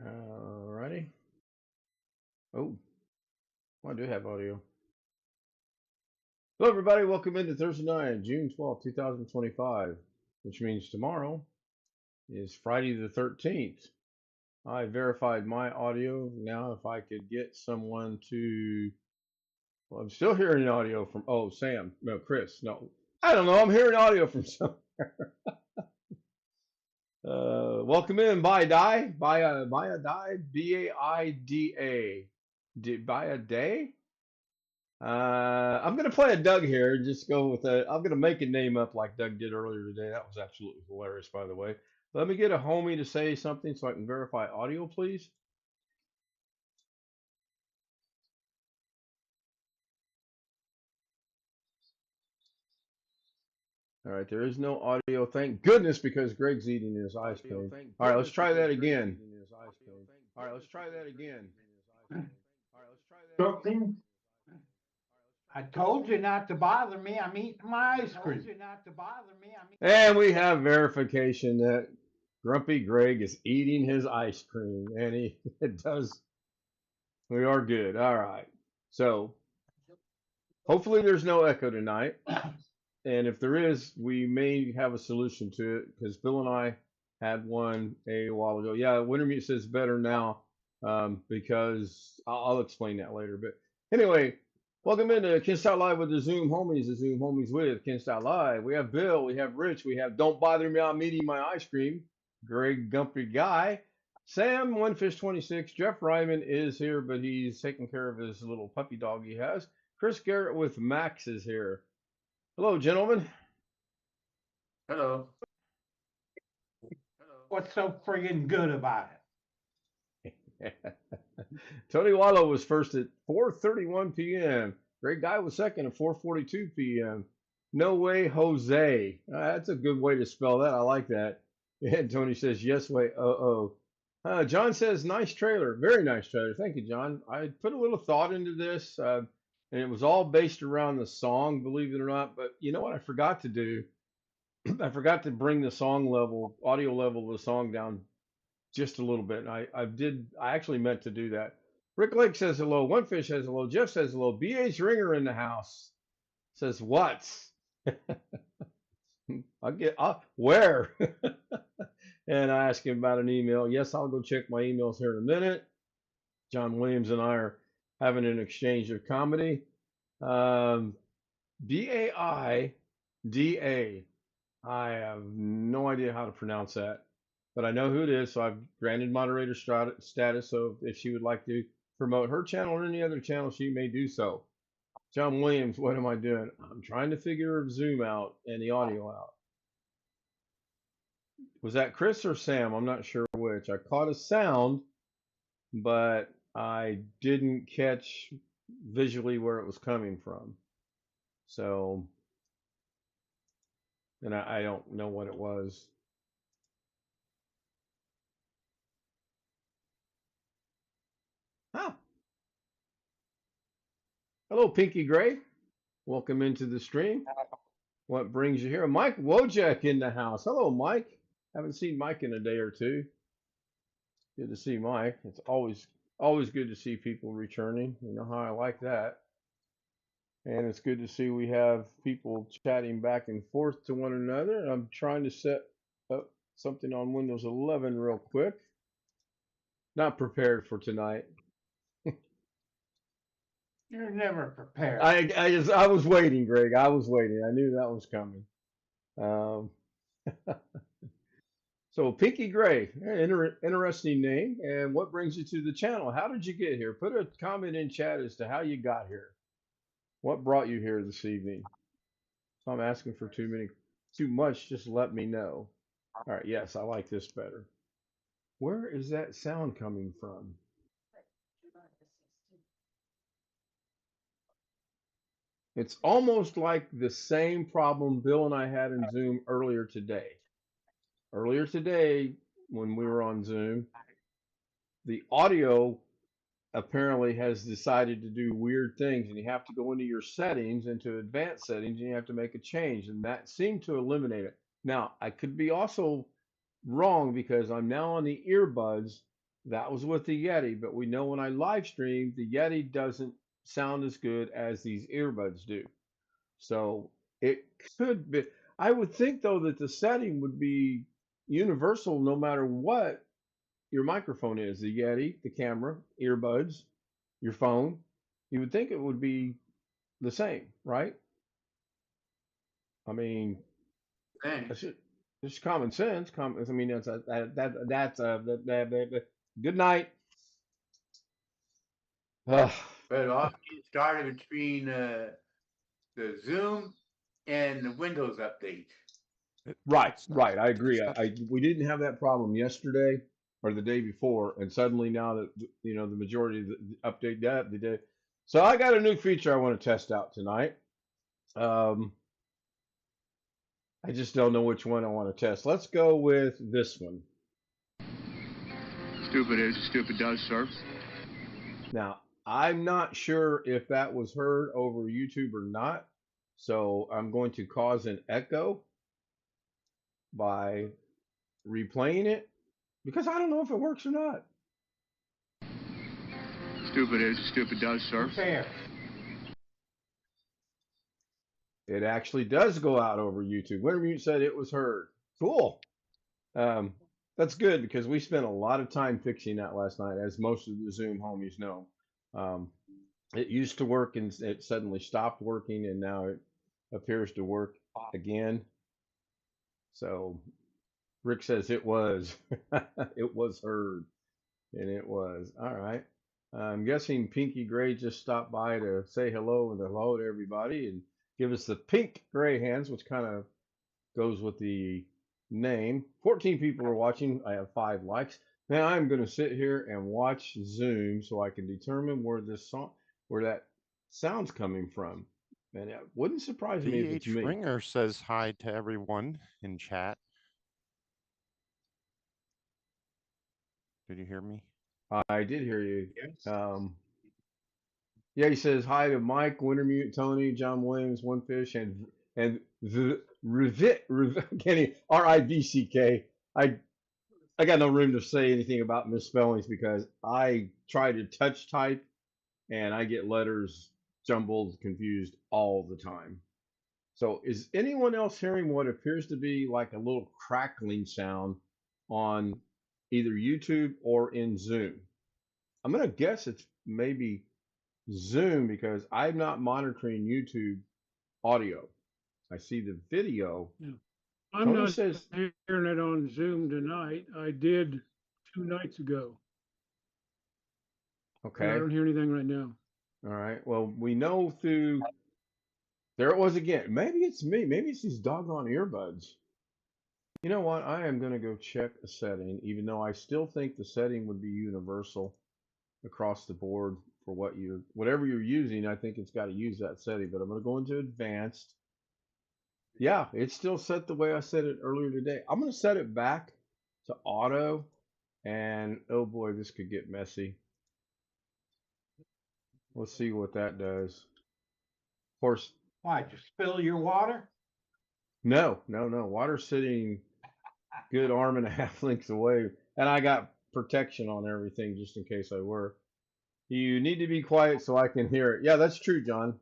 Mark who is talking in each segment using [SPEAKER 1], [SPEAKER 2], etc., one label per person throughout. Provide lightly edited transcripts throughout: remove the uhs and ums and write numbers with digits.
[SPEAKER 1] Alrighty. Oh, I do have audio. Hello, everybody. Welcome into Thursday night, June 12th, 2025, which means tomorrow is Friday the 13th. I verified my audio. Now, if I could get someone to, well, I'm still hearing audio from, oh, Sam. No, Chris. No, I don't know. I'm hearing audio from somewhere. Welcome in, Baida. Baida, Baida. Baida? I'm going to play a Doug here and just go with it. I'm going to make a name up like Doug did earlier today. That was absolutely hilarious, by the way. Let me get a homie to say something so I can verify audio, please. All right, there is no audio. Thank goodness, because Greg's eating his ice cream. All right, let's try that again. All right, let's try that again.
[SPEAKER 2] Something. I told you not to bother me. I'm eating my ice cream.
[SPEAKER 1] And we have verification that Grumpy Greg is eating his ice cream, and he it does. We are good. All right. So hopefully there's no echo tonight. And if there is, we may have a solution to it because Bill and I had one a while ago. Yeah, Wintermute says better now because I'll explain that later. But anyway, welcome into Ken Style Live with the Zoom homies. The Zoom homies with Ken Style Live. We have Bill, we have Rich, we have Don't Bother Me, I'm Eating My Ice Cream. Greg Gumpy Guy. Sam, One Fish 26. Jeff Ryman is here, but he's taking care of his little puppy dog he has. Chris Garrett with Max is here. Hello, gentlemen.
[SPEAKER 3] Hello.
[SPEAKER 2] What's so friggin' good about
[SPEAKER 1] Tony Wallow was first at 4:31 p.m. Great Guy was second at 4:42 p.m. No way, Jose. That's a good way to spell that. I like that. And Tony says, yes, way, uh-oh. John says, nice trailer. Very nice trailer. Thank you, John. I put a little thought into this, and it was all based around the song, believe it or not. But you know what I forgot to do? I forgot to bring the song level, audio level of the song down just a little bit. And I actually meant to do that. Rick Lake says hello. One Fish says hello. Jeff says hello. BH Ringer in the house says what? Where? And I asked him about an email. Yes, I'll go check my emails here in a minute. John Williams and I are having an exchange of comedy. Baida. I have no idea how to pronounce that, but I know who it is, so I've granted moderator status. So if she would like to promote her channel or any other channel, she may do so. John Williams, what am I doing? I'm trying to figure Zoom out and the audio out. Was that Chris or Sam? I'm not sure which. I caught a sound, but I didn't catch visually where it was coming from. So, and I don't know what it was. Huh. Hello, Pinky Gray. Welcome into the stream. What brings you here? Mike Wojak in the house. Hello, Mike. Haven't seen Mike in a day or two. Good to see Mike. It's always good to see people returning. You know how I like that. And it's good to see we have people chatting back and forth to one another. I'm trying to set up something on Windows 11 real quick. Not prepared for tonight.
[SPEAKER 2] it? You're never prepared.
[SPEAKER 1] I was waiting, Greg. I was waiting. I knew that was coming. Um, So Pinky Gray, interesting name. And what brings you to the channel? How did you get here? Put a comment in chat as to how you got here. What brought you here this evening? If I'm asking for too much, just let me know. All right, yes, I like this better. Where is that sound coming from? It's almost like the same problem Bill and I had in Zoom earlier today. Earlier today, when we were on Zoom, the audio apparently has decided to do weird things, and you have to go into your settings, into advanced settings, and you have to make a change, and that seemed to eliminate it. Now, I could be also wrong because I'm now on the earbuds That was with the Yeti, but we know when I live stream, the Yeti doesn't sound as good as these earbuds do. So it could be. I would think though that the setting would be universal no matter what your microphone is, the Yeti, the camera, earbuds, your phone. You would think it would be the same, right? I mean,
[SPEAKER 3] Thanks.
[SPEAKER 1] that's just common sense. I mean, that's good night. Ugh.
[SPEAKER 3] But it all started between the Zoom and the Windows update.
[SPEAKER 1] Right,
[SPEAKER 4] It's not.
[SPEAKER 1] right. I agree.
[SPEAKER 4] It's not.
[SPEAKER 1] We didn't have that problem yesterday or the day before, and suddenly now that the majority of the update that the day. So I got a new feature I want to test out tonight. Um, I just don't know which one I want to test. Let's go with this one.
[SPEAKER 3] Stupid is, stupid does, sir.
[SPEAKER 1] Now, I'm not sure if that was heard over YouTube or not, so I'm going to cause an echo by replaying it because I don't know if it works or not.
[SPEAKER 3] Stupid is, stupid does, sir.
[SPEAKER 2] Who cares?
[SPEAKER 1] It actually does go out over YouTube. Wintermute said it was heard. Cool. Um, that's good because we spent a lot of time fixing that last night, as most of the Zoom homies know. Um, it used to work and it suddenly stopped working, and now it appears to work again. So Rick says it was, it was heard, and it was. All right. I'm guessing Pinky Gray just stopped by to say hello and hello to everybody and give us the pink gray hands, which kind of goes with the name. 14 people are watching. I have 5 likes. Now I'm going to sit here and watch Zoom so I can determine where where that sound's coming from. And it wouldn't surprise me if it's
[SPEAKER 4] VH
[SPEAKER 1] me.
[SPEAKER 4] Ringer says hi to everyone in chat. Did you hear me?
[SPEAKER 1] I did hear you.
[SPEAKER 3] Yes.
[SPEAKER 1] Yeah, he says hi to Mike, Wintermute, Tony, John Williams, One Fish, and the Kenny RIVCK. I got no room to say anything about misspellings because I try to touch type and I get letters jumbled, confused all the time. So, is anyone else hearing what appears to be like a little crackling sound on either YouTube or in Zoom? I'm going to guess it's maybe Zoom because I'm not monitoring YouTube audio. I see the video.
[SPEAKER 5] Yeah. I'm
[SPEAKER 1] Tony
[SPEAKER 5] not
[SPEAKER 1] says,
[SPEAKER 5] hearing it on Zoom tonight. I did 2 nights ago, but I
[SPEAKER 1] okay,
[SPEAKER 5] don't hear anything right now.
[SPEAKER 1] all right. Well, we know through there it was again. Maybe it's me. Maybe it's these doggone earbuds. You know what? I am going to go check a setting, even though I still think the setting would be universal across the board for whatever you're using. I think it's got to use that setting, but I'm going to go into advanced. Yeah, it's still set the way I set it earlier today. I'm going to set it back to auto, and oh boy, this could get messy. Let's see what that does. Of course,
[SPEAKER 2] Why, just spill your water?
[SPEAKER 1] no, no, no. Water's sitting good arm and a half lengths away, and I got protection on everything just in case I were. You need to be quiet so I can hear it. Yeah, that's true, John.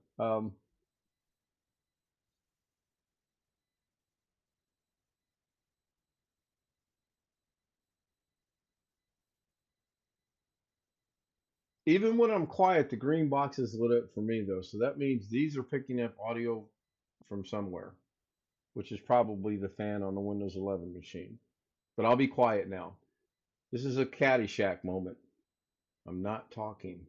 [SPEAKER 1] Even when I'm quiet, the green box is lit up for me though, so that means these are picking up audio from somewhere, which is probably the fan on the Windows 11 machine. But I'll be quiet now. This is a Caddyshack moment. I'm not talking.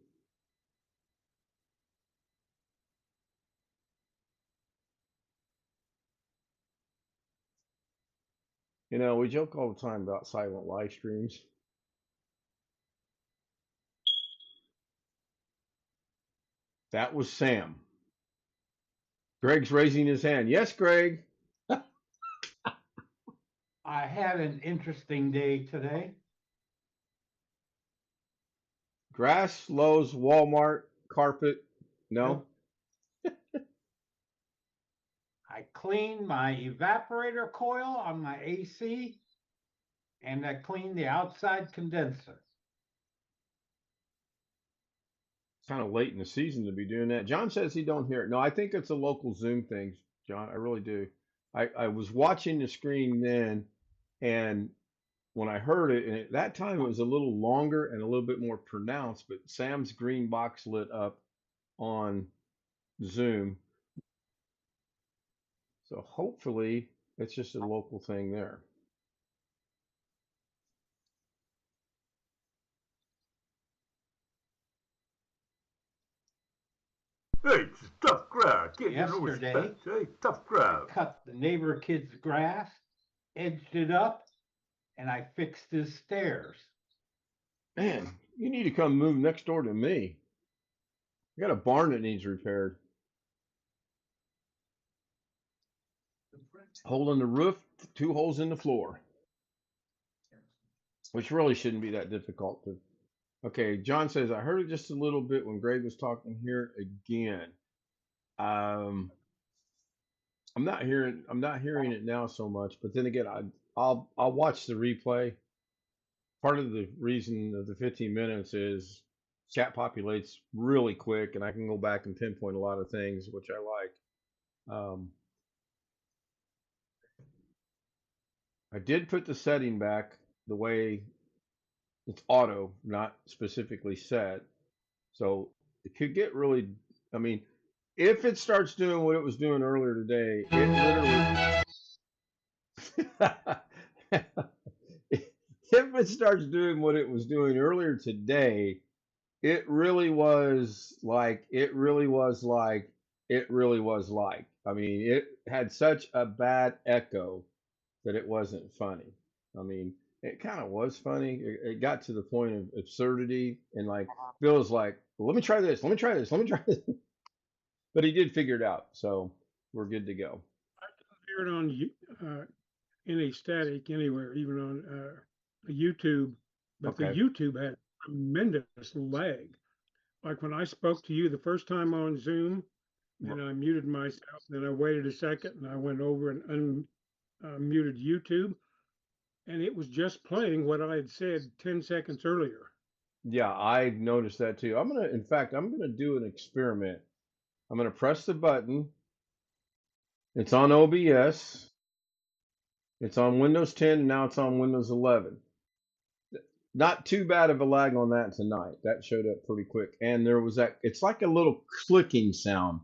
[SPEAKER 1] You know, we joke all the time about silent live streams. That was Sam. Greg's raising his hand. Yes, Greg.
[SPEAKER 2] I had an interesting day today.
[SPEAKER 1] Grass, Lowe's, Walmart, carpet. No?
[SPEAKER 2] I cleaned my evaporator coil on my AC, and I cleaned the outside condenser.
[SPEAKER 1] kind of late in the season to be doing that. John says he don't hear it. No, I think it's a local Zoom thing, John. I really do. I was watching the screen then, and when I heard it, and at that time it was a little longer and a little bit more pronounced, but Sam's green box lit up on Zoom. So hopefully it's just a local thing there.
[SPEAKER 3] Hey, it's a tough crowd. Give you no
[SPEAKER 2] Yesterday,
[SPEAKER 3] respect. Hey, tough
[SPEAKER 2] I
[SPEAKER 3] crowd.
[SPEAKER 2] cut the neighbor kid's grass, edged it up, and I fixed his stairs.
[SPEAKER 1] Man, you need to come move next door to me. I got a barn that needs repaired. Hole in the roof, 2 holes in the floor, which really shouldn't be that difficult to. Okay, John says I heard it just a little bit when Greg was talking here again. Um, I'm not hearing it now so much, but then again, I'll watch the replay. Part of the reason of the 15 minutes is chat populates really quick, and I can go back and pinpoint a lot of things, which I like. I did put the setting back the way it's auto, not specifically set. So it could get really, I mean, if it starts doing what it was doing earlier today, it literally, if it starts doing what it was doing earlier today, it really was like, I mean, it had such a bad echo that it wasn't funny. I mean, it kind of was funny. It got to the point of absurdity, and like Bill's like, well, let me try this, let me try this, let me try this. But he did figure it out, so we're good to go.
[SPEAKER 5] Hear it on any static anywhere, even on YouTube. But the
[SPEAKER 1] Okay.
[SPEAKER 5] YouTube had tremendous lag. Like when I spoke to you the first time on Zoom, and I muted myself, then I waited a second and I went over and unmuted YouTube, and it was just playing what I had said 10 seconds earlier.
[SPEAKER 1] Yeah, I noticed that too. In fact, I'm gonna do an experiment. I'm gonna press the button. It's on OBS. It's on Windows 10, and now it's on Windows 11. Not too bad of a lag on that tonight. That showed up pretty quick. And there was that, it's like a little clicking sound.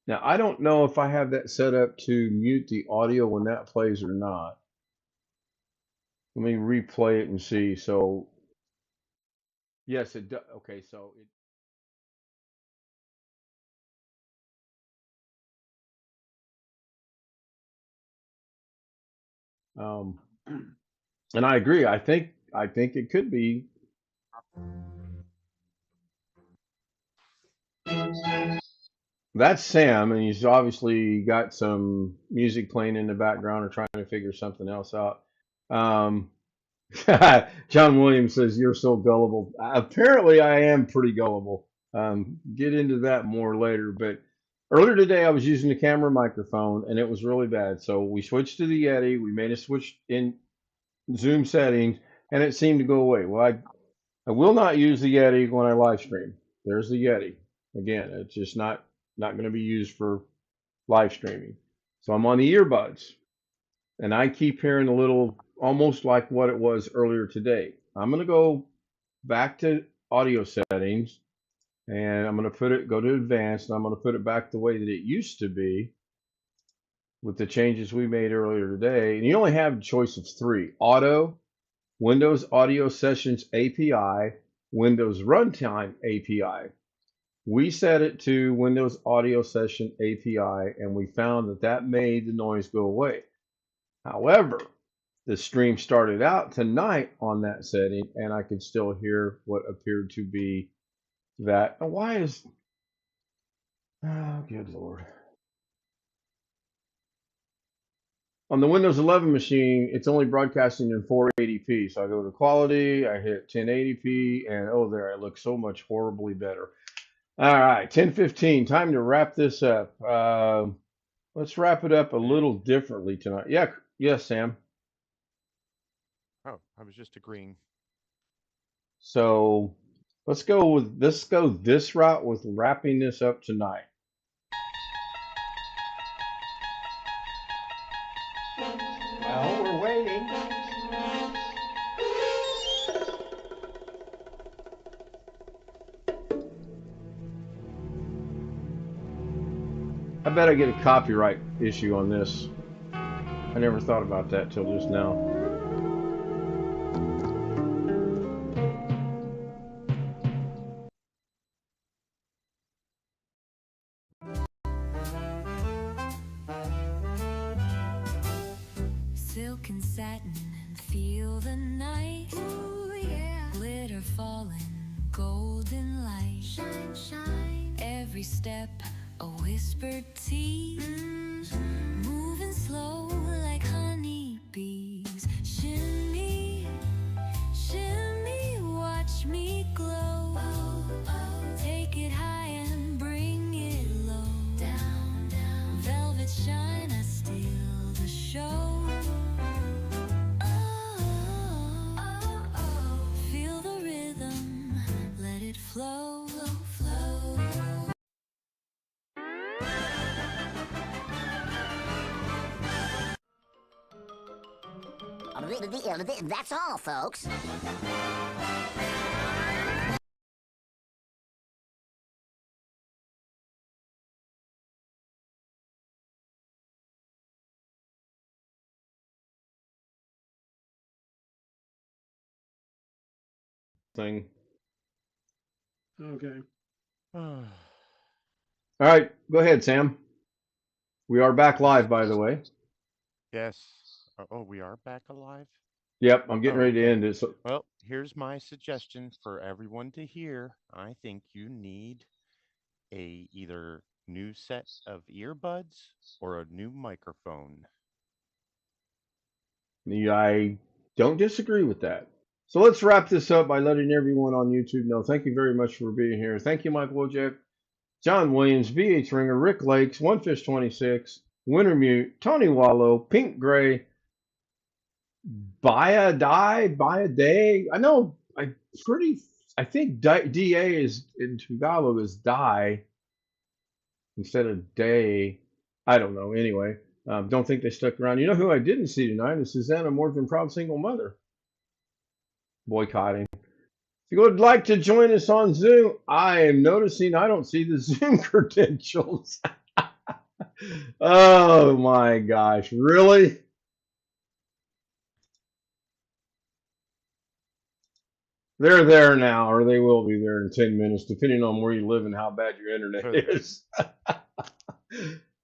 [SPEAKER 1] Now, I don't know if I have that set up to mute the audio when that plays or not. Let me replay it and see. So, yes, it does. Okay, so it. And I agree. I think it could be. That's Sam, and he's obviously got some music playing in the background or trying to figure something else out. Um, John Williams says you're so gullible. Apparently, I am pretty gullible. Get into that more later. But earlier today, I was using the camera microphone, and it was really bad. So we switched to the Yeti. We made a switch in Zoom settings, and it seemed to go away. Well, I will not use the Yeti when I live stream. There's the Yeti. Again, it's just not going to be used for live streaming. So I'm on the earbuds, and I keep hearing a little, almost like what it was earlier today. I'm going to go back to audio settings, and I'm going to go to advanced, and I'm going to put it back the way that it used to be with the changes we made earlier today. And you only have a choice of 3: auto, Windows Audio Sessions API, Windows Runtime API. We set it to Windows Audio Session API, and we found that made the noise go away. However, the stream started out tonight on that setting, and I could still hear what appeared to be that. Why is. Oh, good Lord. On the Windows 11 machine, it's only broadcasting in 480p. So I go to quality, I hit 1080p, and oh, there, I look so much horribly better. All right, 10:15, time to wrap this up. Let's wrap it up a little differently tonight. Yeah, yes, Sam.
[SPEAKER 4] Oh, I was just agreeing.
[SPEAKER 1] So Let's go this route with wrapping this up tonight.
[SPEAKER 2] Well, we're waiting.
[SPEAKER 1] I bet I get a copyright issue on this. I never thought about that till just now.
[SPEAKER 6] Silk and satin and feel the night. Ooh, yeah. Glitter falling, golden light. Shine, shine. Every step a whispered tease. Moving slow like honeybees. Shimmy, shimmy, watch me glow. Take it high and bring it low. Down, down. Velvet shine, I steal the show. Feel the rhythm, let it flow, flow.
[SPEAKER 7] That's all, folks.
[SPEAKER 1] Thing.
[SPEAKER 5] Okay.
[SPEAKER 1] All right, go ahead, Sam. We are back live, by the way.
[SPEAKER 4] Yes. Oh, we are back alive?
[SPEAKER 1] Yep, I'm getting
[SPEAKER 4] Oh,
[SPEAKER 1] ready to
[SPEAKER 4] okay.
[SPEAKER 1] end it. So
[SPEAKER 4] Well, here's my suggestion for everyone to hear. I think you need a either new set of earbuds or a new microphone.
[SPEAKER 1] I don't disagree with that. So let's wrap this up by letting everyone on YouTube know. Thank you very much for being here. Thank you, Mike Wojcik, John Williams, VH Ringer, Rick Lakes, OneFish26, Wintermute, Tony Wallow, Pink Gray, Buy a day. I know. I think DA is in Tagalog is die instead of day. I don't know. Anyway, don't think they stuck around. You know who I didn't see tonight is Susanna Morgan, proud single mother. Boycotting. If you would like to join us on Zoom, I am noticing I don't see the Zoom credentials. Oh my gosh, really? They're there now, or they will be there in 10 minutes, depending on where you live and how bad your internet is.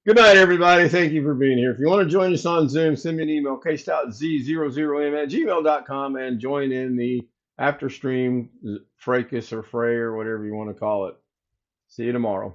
[SPEAKER 1] Good night, everybody. Thank you for being here. If you want to join us on Zoom, send me an email, kstoutz00m@gmail.com, and join in the after stream fracas or fray or whatever you want to call it. See you tomorrow.